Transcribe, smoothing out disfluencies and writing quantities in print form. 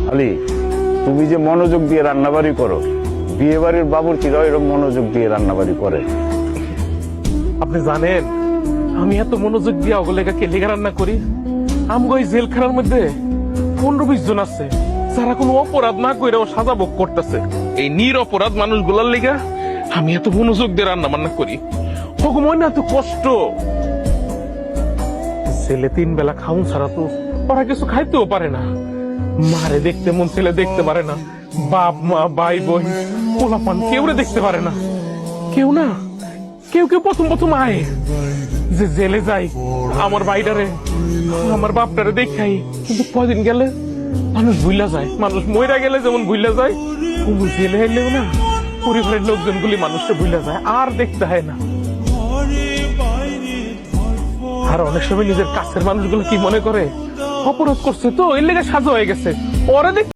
আলি, তুমি যে মনোযোগ দিয়ে রান্নাবাড়ি করো, বিয়ে বাড়ির বাবুর্চিরাও এরকম মনোযোগ দিয়ে রান্নাবাড়ি করে। আপনি জানেন আমি এত মনোযোগ দিয়ে অগলেখা কেলিগা রান্না করি? আমগো এই জেলখানার মধ্যে 15-20 জন আছে যারা কোনো অপরাধ না কইরাও সাজা ভোগ করতেছে। এই নিরপরাধ মানুষগুলার লিগা আমি এত মনোযোগ দিয়ে রান্না বান্না করি। ভগবান না এত কষ্ট। ছেলে 3 বেলা খাউন ছাড়া তো ওরা কিছু খাইতেও পারে না। মারে দেখতে মন ছেলে দেখতে পারে না, বাপ মা ভাই বোন পোলাপান কেউ দেখতে পারে না। কেউ না, কেউ কেউ প্রথম প্রথম আয় যে জেলে যাই আমার ভাইটারে আমার বাপটারে দেখাই, কিন্তু কয়দিন গেলে মানুষ ভুইলা যায়। মানুষ মইরা গেলে যেমন ভুইলা যায়, জেলে এলেও না পরিবারের লোকজনগুলি মানুষকে ভুইলা যায়, আর দেখতে হয় না। আর অনেক সময় নিজের কাছের মানুষগুলো কি মনে করে, অপরাধ করছে তো এর লেগে সাজা হয়ে গেছে, পরে